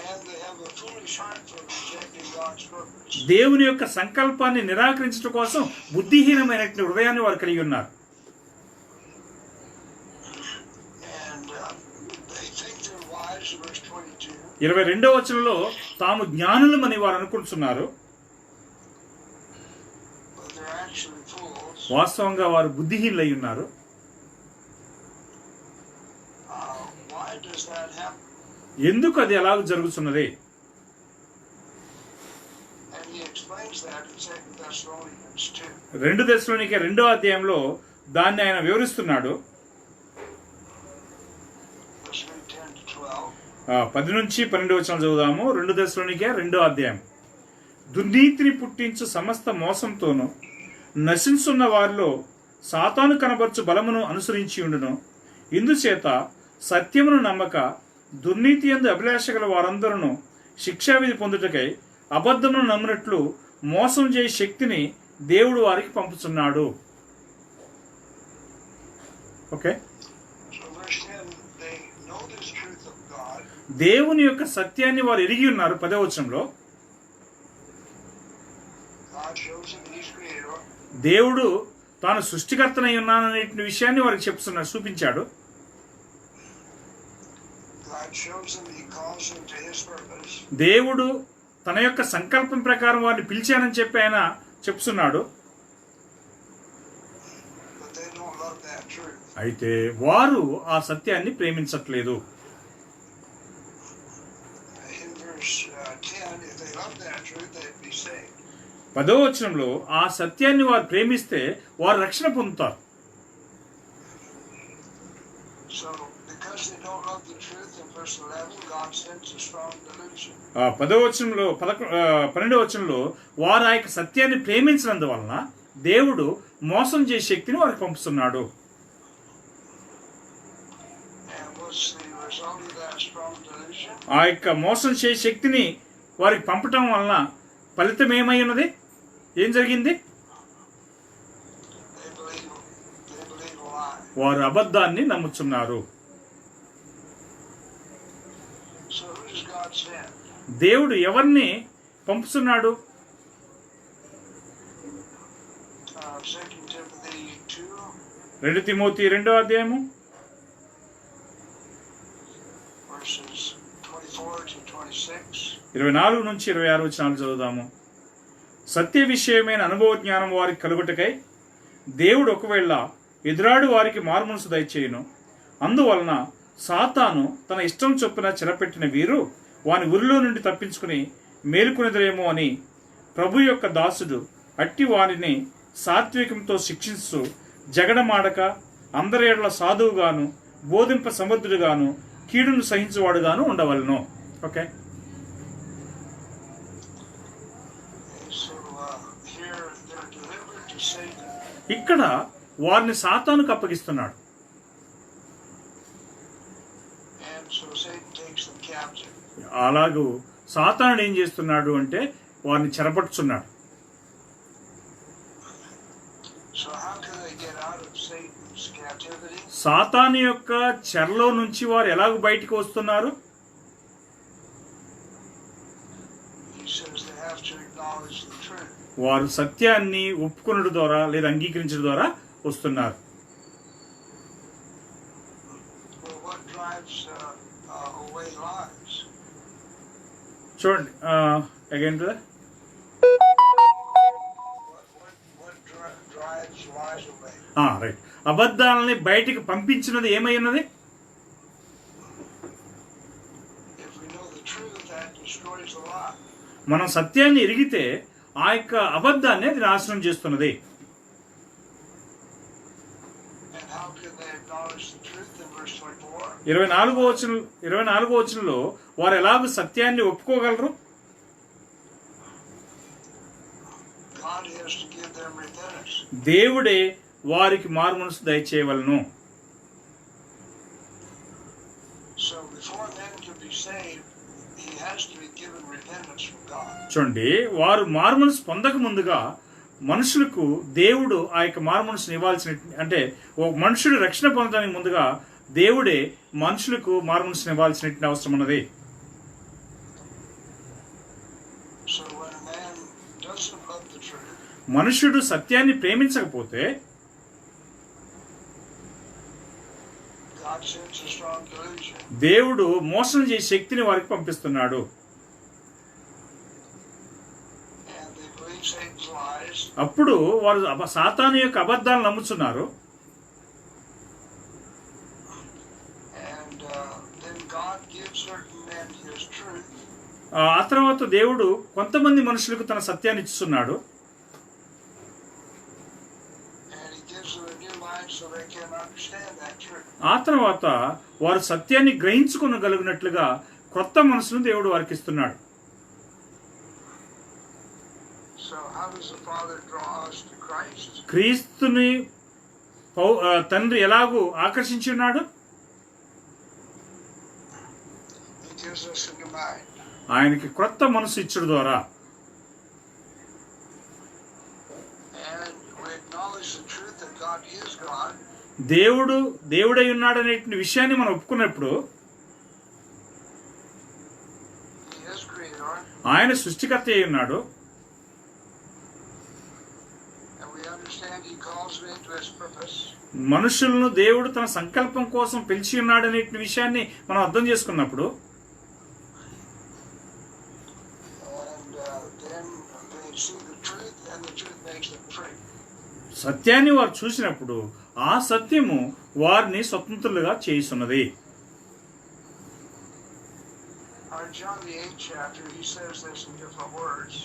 And they have a foolish heart for rejecting God's purpose. దేవుని యొక్క సంకల్పాన్ని నిరాకరించడం కోసం బుద్ధిహీనమైనటువంటి హృదయాన్ని వారు కలిగి ఉన్నారు. And they think they're wise, verse 22. 22వ వచనంలో తాము జ్ఞానులమని వారు అనుకుంటున్నారు, But they're actually fools. వాస్తవంగా వారు బుద్ధిహీనులై ఉన్నారు. Why does that happen? ఎందుకు అది అలాగ జరుగుతున్నది? And he explains that in 2 Thessalonians 2. 2 దెస్సలోనికే 2వ అధ్యాయంలో దాన్ని ఆయన వివరిస్తున్నాడు. Verse 10 to 12. 10 నుంచి 12 వచనాలు చదువుదాము. 2 దెస్సలోనికే 2వ అధ్యాయం. దుర్నీతిని పుట్టించు సమస్త మోసంతోనూ నశించున్న వారిలో సాతాను కనబర్చు బలమును అనుసరించి ఉండును. ఇందుచేత సత్యమును నమ్మక దుర్నీతి యందు అభిలాష గల వారందరూ శిక్షావిధి పొందుటకై అబద్ధమును నమ్మినట్లు మోసం చేయ శక్తిని దేవుడు వారికి పంపుతున్నాడు. Okay, So verse 10, they know this truth of God. దేవుని యొక్క సత్యాన్ని వారు ఎరిగి ఉన్నారు. 10వ వచనంలో God shows him he's creator. దేవుడు తాను సృష్టికర్తనై ఉన్నాననే విషయాన్ని వారికి చూపించాడు. God shows him, he calls him to his purpose. దేవుడు తన యొక్క సంకల్పం ప్రకారం వారిని పిలిచానని చెప్పి ఆయన చెప్తున్నాడు. But they don't love that truth. అయితే వారు ఆ సత్యాన్ని ప్రేమించట్లేదు. In verse 10, if they love that truth, they'd be saved. 10వ వచనంలో ఆ సత్యాన్ని వారు ప్రేమిస్తే వారు రక్షణ పొందుతారు. So, because they don't love the truth, in verse 11, God sends a strong delusion. 10వ వచనంలో 12వ వచనంలో వారు ఆ యొక్క సత్యాన్ని ప్రేమించినందువలన దేవుడు మోసం చేసే శక్తిని వారికి పంపుతున్నాడు. And what's the result of that strong delusion? ఆ యొక్క మోసం చేసే శక్తిని వారికి పంపటం వలన ఫలితం ఏమై ఉన్నది? ఏం జరిగింది? They believe a lie. వారు అబద్ధాన్ని నమ్ముచున్నారు. So who does God send? దేవుడు ఎవరిని పంపుతున్నాడు? 2 Timothy 2, 2 తిమోతి 2వ అధ్యాయము verses 24 to 26. 24 నుంచి 26 వచనాలు చదువుదాము. సత్య విషయమైన అనుభవ జ్ఞానం వారికి కలుగుటకై దేవుడు ఒకవేళ ఎదురాడు వారికి మారుమనసు దయచేయును. అందువలన సాతాను తన ఇష్టం చొప్పున చెరపెట్టిన వీరు వాని ఉరిలో నుండి తప్పించుకుని మేలుకొనిదరేమో అని ప్రభు యొక్క దాసుడు అట్టి వారిని సాత్వికంతో శిక్షిస్తూ జగడమాడక అందరి ఎడల సాధువుగాను బోధింప సమర్థుడుగాను కీడును సహించువాడుగాను ఉండవలను. Okay, So here they're delivered to Satan. ఇక్కడ వారిని సాతానుకు అప్పగిస్తున్నాడు. And so Satan takes them captive. అలాగూ సాతానుడు ఏం చేస్తున్నాడు అంటే వారిని చెరపట్టుచున్నాడు. So how can they get out of Satan's captivity? సాతాను యొక్క చెరలో నుంచి వారు ఎలాగ బయటికి వస్తున్నారు? He says they have to acknowledge the truth. వారు సత్యాన్ని ఒప్పుకొనడం ద్వారా లేదా అంగీకరించడం ద్వారా వస్తున్నారు. Well, what drives away lies? చూడండి again What drives lies away? Right. అబద్ధాలని బయటికి పంపించినది ఏమై ఉన్నది? If we know the truth, that destroys the lie. మనం సత్యాన్ని ఎరిగితే ఆ యొక్క అబద్ధాన్ని అది నాశనం చేస్తున్నది. And how can they acknowledge the truth in verse 24? 24వ వచనంలో వారు ఎలాగ సత్యాన్ని ఒప్పుకోగలరు? God has to give them repentance. దేవుడే వారికి మారుమనసు దయచేయవలను. So before men can be saved, he has to be given repentance from God. చూడండి, వారు మారుమనసు పొందక ముందుగా మనుషులకు దేవుడు ఆ యొక్క మారుమనసుని ఇవ్వాల్సిన, అంటే ఒక మనుషుడు రక్షణ పొందడానికి ముందుగా దేవుడే మనుషులకు మారుమనసుని ఇవ్వాల్సిన అవసరం ఉన్నది. So when a man doesn't love the truth, మనుషుడు సత్యాన్ని ప్రేమించకపోతే God sends a strong delusion. దేవుడు మోసం చేసే శక్తిని వారికి పంపిస్తున్నాడు. And they believe Satan's lies. అప్పుడు వారు సాతాను యొక్క అబద్ధాలు నమ్ముతున్నారు. And then God gives certain men his truth. ఆ తర్వాత దేవుడు కొంతమంది మనుషులకు తన సత్యాన్ని ఇస్తున్నాడు. And he gives them a new mind so they can understand that truth. ఆ తర్వాత వారు సత్యాన్ని గ్రహించుకొనగలిగినట్లుగా కొత్త మనసును దేవుడు వారికి ఇస్తున్నాడు. So how does the Father draw us to Christ? క్రీస్తుని తండ్రి ఎలాగూ ఆకర్షించి ఉన్నాడు? He gives us a new mind. ఆయనకి క్రొత్త మనసు ఇచ్చడం ద్వారా. And we acknowledge the truth that God is God. దేవుడు దేవుడై ఉన్నాడనే విషయాన్ని మనం ఒప్పుకున్నప్పుడు He is creator. ఆయన సృష్టికర్త అయి ఉన్నాడు. And we understand he calls me into His purpose. మనుషులను దేవుడు తన సంకల్పం కోసం పిలిచి ఉన్నాడనే విషయాన్ని మనం అర్థం చేసుకున్నప్పుడు then they see the truth, and the truth makes them free. సత్యాన్ని వారు చూసినప్పుడు ఆ సత్యము వారిని స్వతంత్రులుగా చేస్తున్నది. John the 8th chapter, he says this in different words.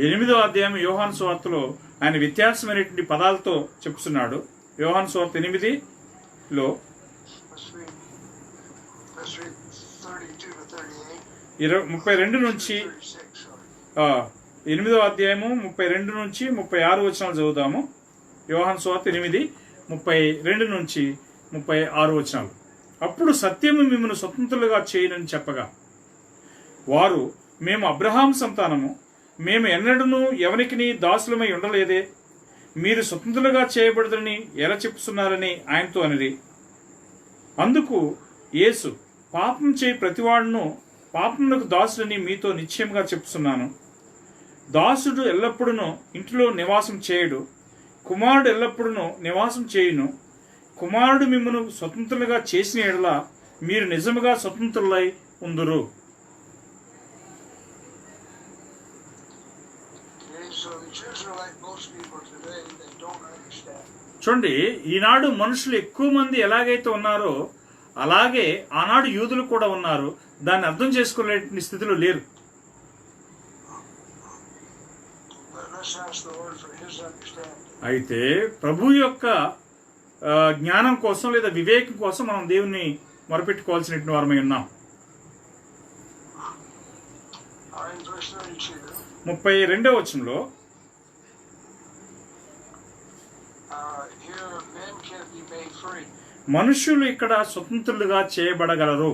8వ అధ్యాయం యోహాను సువార్తలో ఆయన వ్యత్యాసమైనటువంటి పదాలతో చెప్తున్నాడు. యోహాను సువార్త 8లో Let's read 32 to 38. 32 నుంచి 36, sorry. 8వ అధ్యాయము 32 నుంచి 36 వచనాలు చదువుదాము. యోహాను సువార్త 8:32 నుంచి 36 వచనాలు. అప్పుడు సత్యము మిమ్మల్ని స్వతంత్రులుగా చేయనని చెప్పగా వారు, మేము అబ్రహాం సంతానము, మేము ఎన్నడూనూ ఎవనికి దాసులమై ఉండలేదే, మీరు స్వతంత్రులుగా చేయబడదని ఎలా చెప్పుతున్నారని ఆయనతో అనిరి. అందుకు యేసు, పాపం చేయి ప్రతివాడును పాపమునకు దాసులని మీతో నిశ్చయంగా చెప్తున్నాను. దాసుడు ఎల్లప్పుడూ ఇంటిలో నివాసం చేయడు, కుమారుడు ఎల్లప్పుడూ నివాసం చేయును. కుమారుడు మిమ్మను స్వతంత్రులుగా చేసిన యెడల మీరు నిజముగా స్వతంత్రులై ఉందురు. So the Jews are like most people today, they don't understand. చూడండి, ఈనాడు మనుషులు ఎక్కువ మంది ఎలాగైతే ఉన్నారో అలాగే ఆనాడు యూదులు కూడా ఉన్నారు. దాన్ని అర్థం చేసుకోలేని స్థితిలో లేరు. But let's ask the Lord for His understanding. అయితే ప్రభు యొక్క జ్ఞానం కోసం లేదా వివేకం కోసం మనం దేవుణ్ణి మొరపెట్టుకోవాల్సిన వారమై ఉన్నాం. In verse 32, 32వ వచనంలో here men can be made free. మనుషులు ఇక్కడ స్వతంత్రులుగా చేయబడగలరు.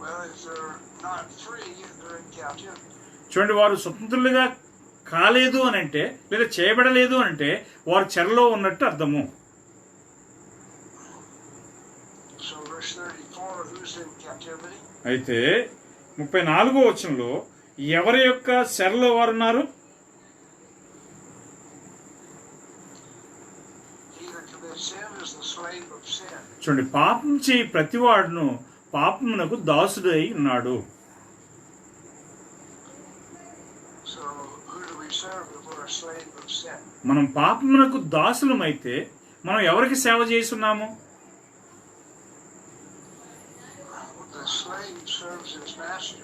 Well, if they're not free, they're in captivity. చూడండి, వారు స్వతంత్రులుగా కాలేదు అని అంటే లేదా చేయబడలేదు అని అంటే వారు చెరలో ఉన్నట్టు అర్థము. So verse 34, who's in captivity? అయితే 34వ వచనంలో ఎవరి యొక్క చెరలో వారు ఉన్నారు? He that commits sin is the slave of sin. చూడండి, పాపం చేయి ప్రతివాడును పాపమునకు దాసుడై ఉన్నాడు. So who do we serve if we're a slave of sin? మనం పాపమునకు దాసులమైతే మనం ఎవరికి సేవ చేస్తున్నాము? The slave serves his master.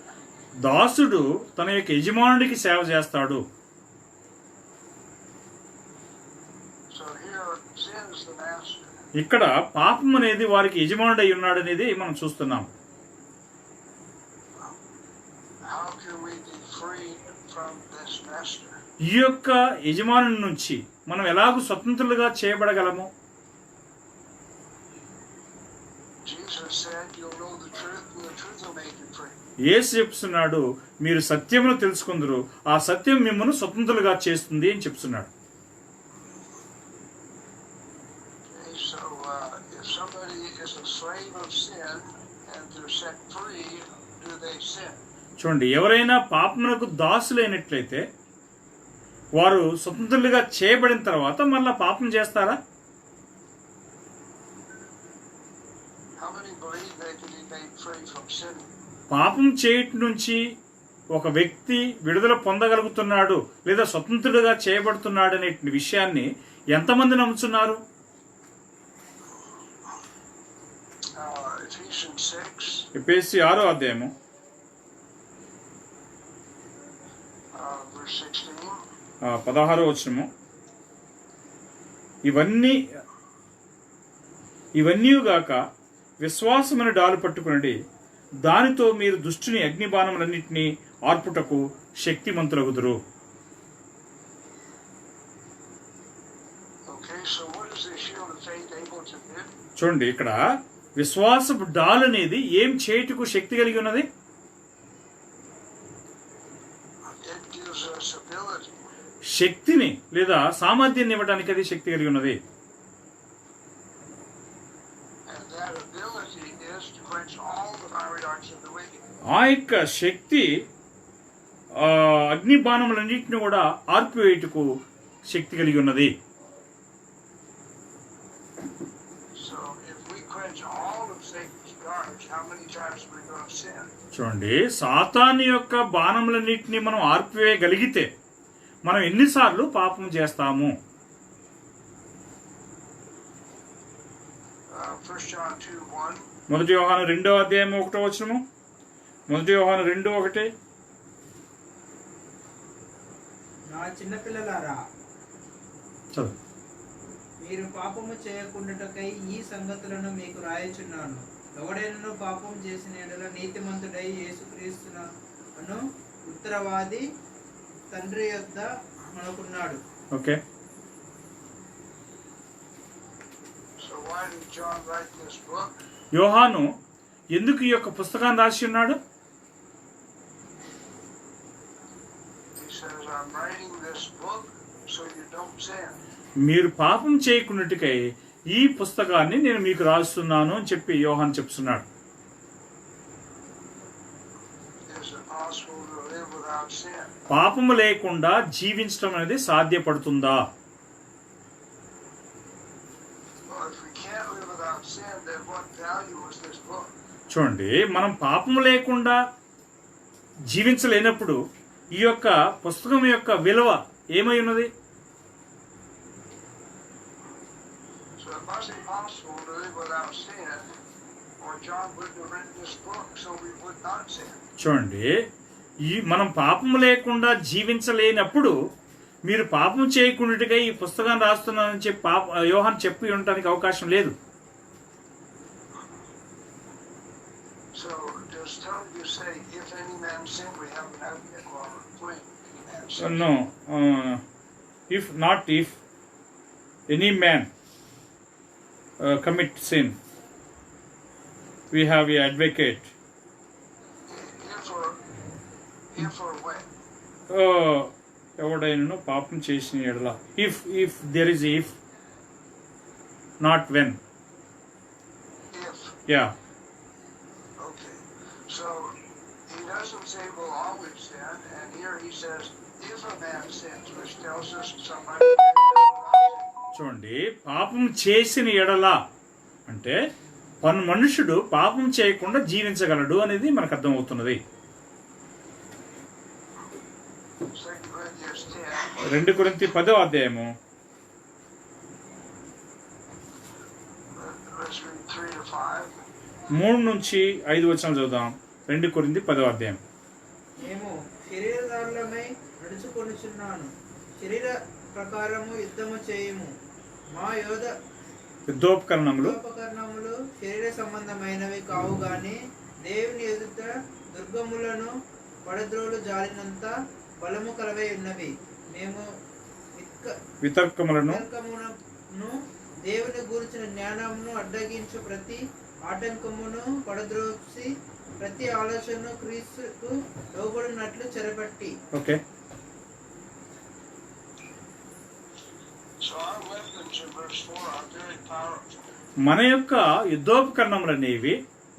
దాసుడు తన యొక్క యజమానుడికి సేవ చేస్తాడు. So here, sin is the master. ఇక్కడ పాపం అనేది వారికి యజమానుడై ఉన్నాడు అనేది మనం చూస్తున్నాం. How can we be freed from this master? ఈ యొక్క యజమానుని నుంచి మనం ఎలాగూ స్వతంత్రులుగా చేయబడగలము? Jesus said, you'll know the truth, and the truth will make you free. యేసు చెప్తున్నాడు, మీరు సత్యమును తెలుసుకుందరు, ఆ సత్యం మిమ్మల్ని స్వతంత్రులుగా చేస్తుంది అని చెప్తున్నాడు. Okay, so if somebody is a slave of sin and they're set free, do they sin? చూడండి, ఎవరైనా పాపమునకు దాసులైనట్లయితే వారు స్వతంత్రులుగా చేయబడిన తర్వాత మళ్ళా పాపం చేస్తారా? How many believe they can be made free from sinning? పాపం చేయటం నుంచి ఒక వ్యక్తి విడుదల పొందగలుగుతున్నాడు లేదా స్వతంత్రుడుగా చేయబడుతున్నాడు అనే విషయాన్ని ఎంతమంది నమ్ముతున్నారు? Ephesians 6, ఎఫెసీ 6వ అధ్యాయము verse 16. 16వ వచనము, ఇవన్నీగాక విశ్వాసమును డాలు పట్టుకునండి, దానితో మీరు దుష్టుని అగ్నిబాణములన్నింటినీ ఆర్పుటకు శక్తిమంతులగుదురు. Okay, so what is the shield of faith able to do? చూడండి, ఇక్కడ విశ్వాసపు డాల్ అనేది ఏం చేయుటకు శక్తి కలిగి ఉన్నది? It gives us ability. శక్తిని లేదా సామర్థ్యాన్ని ఇవ్వడానికి అది శక్తి కలిగి ఉన్నది. And that ability is to quench all the fiery darts of the wicked. ఆ యొక్క శక్తి అగ్ని బాణములన్నింటిని కూడా ఆర్పివేయుటకు శక్తి కలిగి ఉన్నది. So if we quench all of Satan's darts, how many times are we going to sin? చూడండి, సాతాను యొక్క బాణములన్నింటినీ మనం ఆర్పివేయగలిగితే మనం ఎన్నిసార్లు పాపం చేస్తాము? 1 John 2:1. మొదటి యోహాను 2వ అధ్యాయం 1వ వచనము. మొదటి యోహాను 2:1. నా చిన్నపిల్లలారా, చదువు. మీరు పాపము చేయకుండాటకై ఈ సంగతులను మీకు రాయచున్నాను. ఎవడైనను పాపం చేసిన యెడల నీతిమంతుడై యేసుక్రీస్తును ఉత్తరవాది తండ్రి యొద్ద మనకున్నాడు. Okay. So why did John write this book? యోహాను ఎందుకు ఈ యొక్క పుస్తకాన్ని రాసి ఉన్నాడు? He says, I'm writing this book so you don't sin. మీరు పాపం చేయకున్నట్టుకై ఈ పుస్తకాన్ని నేను మీకు రాస్తున్నాను అని చెప్పి యోహాను చెప్తున్నాడు. Is it possible to live without sin? పాపము లేకుండా జీవించడం అనేది సాధ్యపడుతుందా? Well, if we can't live without sin, then what value is this book? చూడండి, మనం పాపము లేకుండా జీవించలేనప్పుడు ఈ యొక్క పుస్తకం యొక్క విలువ ఏమై ఉన్నది? So it must be possible to live without sin, or John wouldn't have written this book, so we would not sin. చూడండి, మనం పాపము లేకుండా జీవించలేనప్పుడు మీరు పాపం చేయకుండాగా ఈ పుస్తకాన్ని రాస్తున్నానని చెప్పి యోహాను చెప్పి ఉండటానికి అవకాశం లేదు. So does you say, if any man sin, we have an advocate while we're praying. No, if any man commit sin, we have a advocate. If or when? ఎవడైనా పాపం చేసిన ఎడల, if there is if, not when. If. Yeah. Okay. So he doesn't say we'll always sin, and here he says if a man sins, which tells us somebody. చూడండి, పాపం చేసిన ఎడల అంటే మనుషుడు పాపం చేయకుండా జీవించగలడు అనేది మనకు అర్థమవుతున్నది. 2 కొరింథీ 10వ అధ్యాయము 3 నుంచి 5 వచనాలు చదువుదాం. 2 కొరింథీ 10వ అధ్యాయం. మేము శరీరధారులమై నడుచుకొనుచున్నాను, శరీర ప్రకారము యుద్ధము చేయము. మా యుద్ధోపకరణములు శరీర సంబంధమైనవి కావు గాని దేవుని ఎదుట దుర్గములను పడద్రోలు జారినంత బలము కలవై ఉన్నవి. మేము వితర్కములను దేవుని గూర్చిన జ్ఞానమును అడ్డగించు ప్రతి ఆటంకమును పడద్రోసి ప్రతి ఆలోచనను క్రీస్తుకు లోబడినట్లు చెరపట్టి. ఓకే. మన యొక్క యుద్ధోపకరణములు అనేవి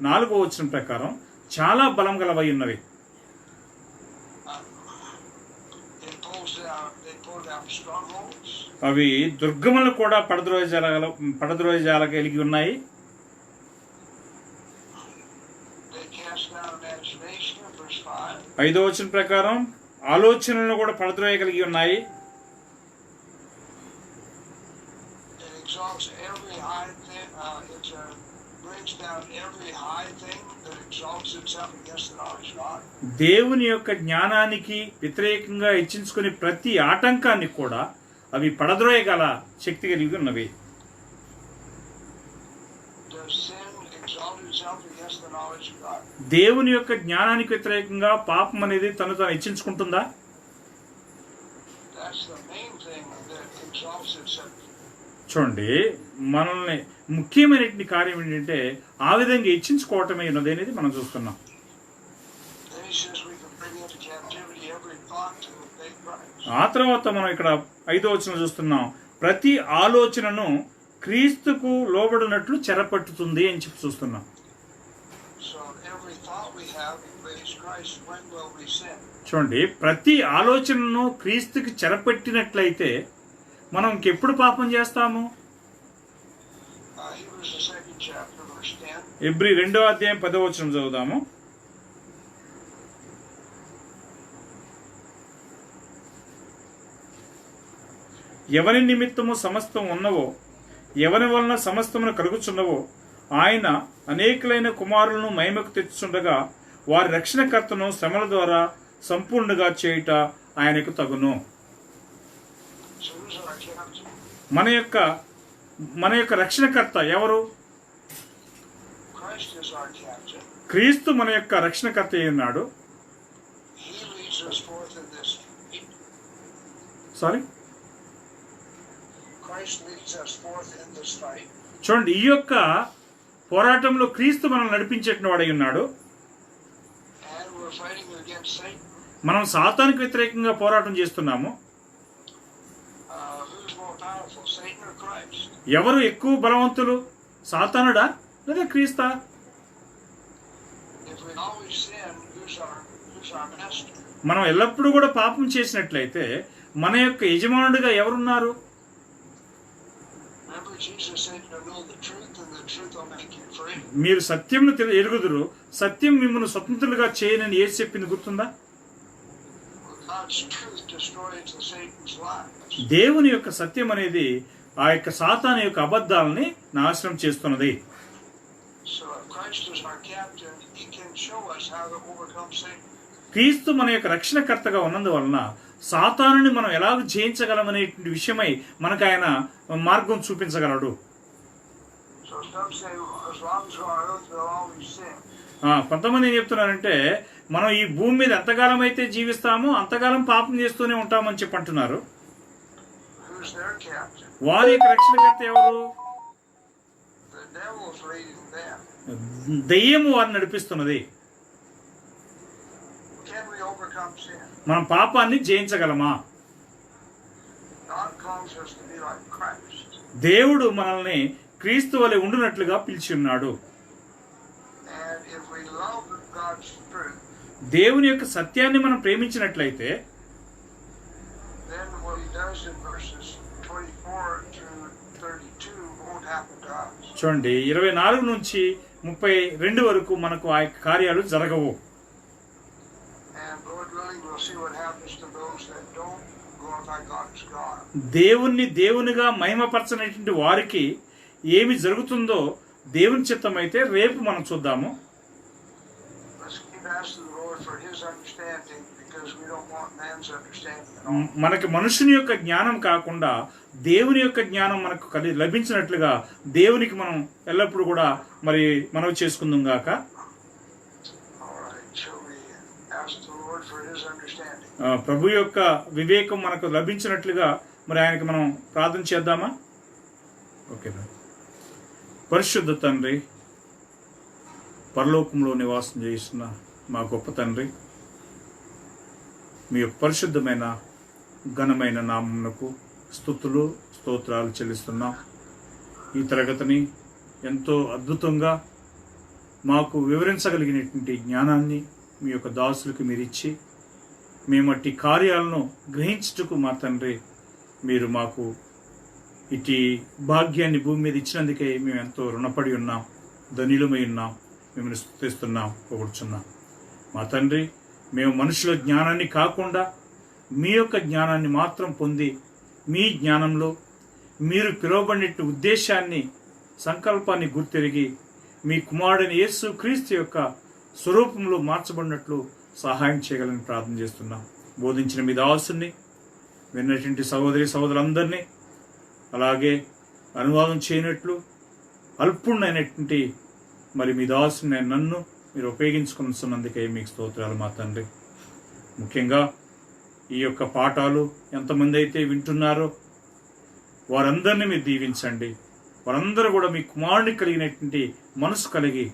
4వ వచనం ప్రకారం చాలా బలం గలవై ఉన్నవి. అవి దుర్గములు కూడా పడద్రోజాలగలిగి ఉన్నాయి. ఐదో వచనం ప్రకారం ఆలోచనలను కూడా పడద్రోయగలిగి ఉన్నాయి. దేవుని యొక్క జ్ఞానానికి వ్యతిరేకంగా హెచ్చించుకుని ప్రతి ఆటంకాన్ని కూడా అవి పడద్రోయగల శక్తి కలిగి ఉన్నవి. దేవుని యొక్క జ్ఞానానికి వ్యతిరేకంగా పాపం అనేది తను హెచ్చించుకుంటుందా? చూడండి, మనల్ని ముఖ్యమైన కార్యం ఏంటంటే ఆ విధంగా హెచ్చించుకోవటమే ఉన్నది అనేది మనం చూస్తున్నాం. ఆ తర్వాత మనం ఇక్కడ 5వ వచనం చూస్తున్నాం, ప్రతి ఆలోచనను క్రీస్తుకు లోబడినట్లు చెరపట్టుతుంది అని చెప్పి చూస్తున్నాం. చూడండి, ప్రతి ఆలోచనను క్రీస్తుకి చెరపెట్టినట్లయితే మనం ఇంకెప్పుడు పాపం చేస్తాము? Hebrews the 2nd chapter, verse 10. ఎబ్రీ 2వ అధ్యాయం 10వ వచనం చదువుదాము. ఎవరి నిమిత్తము సమస్తం ఉన్నవో, ఎవరి వలన సమస్తమును కలుగుచున్నవో, ఆయన అనేకులైన కుమారులను మహిమకు తెచ్చుచుండగా వారి రక్షణకర్తను శ్రమల ద్వారా సంపూర్ణగా చేయుట ఆయనకు తగును. So who's our captain? మన యొక్క రక్షణకర్త ఎవరు? Christ is our captain. క్రీస్తు మన యొక్క రక్షణకర్త అయి ఉన్నాడు. He leads us forth in this. Sorry Christ leads us forth in this fight. చూడండి, ఈ యొక్క పోరాటంలో క్రీస్తు మనల్ని నడిపించేటువంటి వాడై ఉన్నాడు. And we're fighting against Satan. మనం సాతానికి వ్యతిరేకంగా పోరాటం చేస్తున్నాము. Who's more powerful, Satan or Christ? ఎవరు ఎక్కువ బలవంతులు, సాతానుడా లేదా క్రీస్తా? If we always sin, who's our master? మనం ఎల్లప్పుడూ కూడా పాపం చేసినట్లయితే మన యొక్క యజమానుడిగా ఎవరున్నారు? Remember, Jesus said you'll know the truth, and the truth will make you free. మీరు సత్యంను ఎరుగుదురు, సత్యం మిమ్మల్ని స్వతంత్రులుగా చేయనని ఏసు చెప్పింది గుర్తుందా? God's truth destroys the Satan's lies. దేవుని యొక్క సత్యం అనేది ఆ యొక్క సాతాను యొక్క అబద్ధాలని నాశనం చేస్తున్నది. So if Christ is our captain, he can show us how to overcome Satan. క్రీస్తు మన యొక్క రక్షణకర్తగా ఉన్నందువలన సాతానుని మనం ఎలాగ జయించగలమనేటువంటి విషయమై మనకు ఆయన మార్గం చూపించగలడు. So some say, as long as we're on earth, we'll always sin. కొంతమంది ఏం చెప్తున్నారంటే మనం ఈ భూమి మీద ఎంతకాలం అయితే జీవిస్తామో అంతకాలం పాపం చేస్తూనే ఉంటామని చెప్పి అంటున్నారు. Who's their captain? వారి యొక్క రక్షణకర్త ఎవరు? The devil's leading them. దెయ్యము వారిని నడిపిస్తున్నది. Can we overcome sin? మనం పాపాన్ని జయించగలమా? God calls us to be like Christ. దేవుడు మనల్ని క్రీస్తు వలె ఉండునట్లుగా పిలిచి ఉన్నాడు. And if we love God's truth, దేవుని యొక్క సత్యాన్ని మనం ప్రేమించినట్లయితే then what he does in verses 24 to 32 won't happen to us. చూడండి, 24 నుంచి 32 వరకు మనకు ఆ యొక్క కార్యాలు జరగవు. And Lord willing, we'll see what happens to those that don't glorify God as God. దేవుణ్ణి దేవునిగా మహిమపరచనటువంటి వారికి ఏమి జరుగుతుందో దేవుని చిత్తమైతే రేపు మనం చూద్దాము. Let's keep asking the Lord for his understanding, because we don't want man's understanding at all. మనకి మనుషుని యొక్క జ్ఞానం కాకుండా దేవుని యొక్క జ్ఞానం మనకు లభించినట్లుగా దేవునికి మనం ఎల్లప్పుడూ కూడా మరి మనవి చేసుకుందాం గాక. All right, shall we ask the Lord for his understanding? ప్రభు యొక్క వివేకం మనకు లభించినట్లుగా మరి ఆయనకి మనం ప్రార్థన చేద్దామా? ఓకే. పరిశుద్ధ తండ్రి, పరలోకంలో నివాసం చేస్తున్న మా గొప్ప తండ్రి, మీ యొక్క పరిశుద్ధమైన ఘనమైన నామమునకు స్తుతులు స్తోత్రాలు చెల్లిస్తున్నాం. ఈ తరగతిని ఎంతో అద్భుతంగా మాకు వివరించగలిగినటువంటి జ్ఞానాన్ని మీ యొక్క దాసులకు మీరు ఇచ్చి మేము అట్టి కార్యాలను గ్రహించుటకు మా తండ్రి మీరు మాకు ఇటు భాగ్యాన్ని భూమి మీద ఇచ్చినందుకే మేము ఎంతో రుణపడి ఉన్నాం, ధనిలమై ఉన్నాం. మిమ్మల్ని స్తుతిస్తున్నాం, పొగుడుచున్నాం. మా తండ్రి, మేము మనుషుల జ్ఞానాన్ని కాకుండా మీ యొక్క జ్ఞానాన్ని మాత్రం పొంది మీ జ్ఞానంలో మీరు పిలువబడినట్టు ఉద్దేశాన్ని సంకల్పాన్ని గుర్తెరిగి మీ కుమారుడైన యేసు క్రీస్తు యొక్క స్వరూపంలో మార్చబడినట్లు సహాయం చేయగలని ప్రార్థన చేస్తున్నాం. బోధించిన మీ దాసుని విన్నటువంటి సహోదరి సహోదరులందరినీ, అలాగే అనువాదం చేయనట్లు అల్పుణ్ణైనటువంటి మరి మీ దాసుని నన్ను మీరు ఉపయోగించుకున్నందుకే మీకు స్తోత్రాలు మా తండ్రి. ముఖ్యంగా ఈ యొక్క పాఠాలు ఎంతమంది అయితే వింటున్నారో వారందరినీ మీరు దీవించండి. వారందరూ కూడా మీ కుమారుని కలిగినటువంటి మనసు కలిగి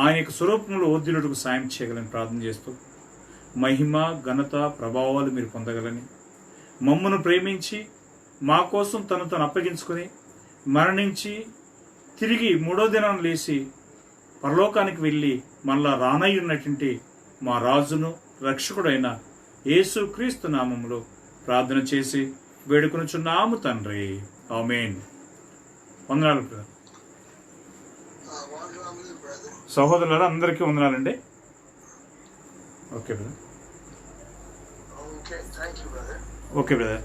ఆయన యొక్క స్వరూపంలో ఓర్దిలుటకు సాయం చేయగలని ప్రార్థన చేస్తూ మహిమ ఘనత ప్రభావాలు మీరు పొందగలని, మమ్మను ప్రేమించి మా కోసం తను అప్పగించుకొని మరణించి తిరిగి 3వ దినాన లేచి పరలోకానికి వెళ్ళి మళ్ళా రానయ్యున్నటువంటి మా రాజును రక్షకుడైన యేసు క్రీస్తు నామములో ప్రార్థన చేసి వేడుకొనుచున్నాము తండ్రి. ఆమేన్. వందనాలు బ్రదర్. వందనాలు బ్రదర్. సహోదరులారా అందరికీ వందనాలండి. Okay brother. Okay, thank you brother. Okay brother.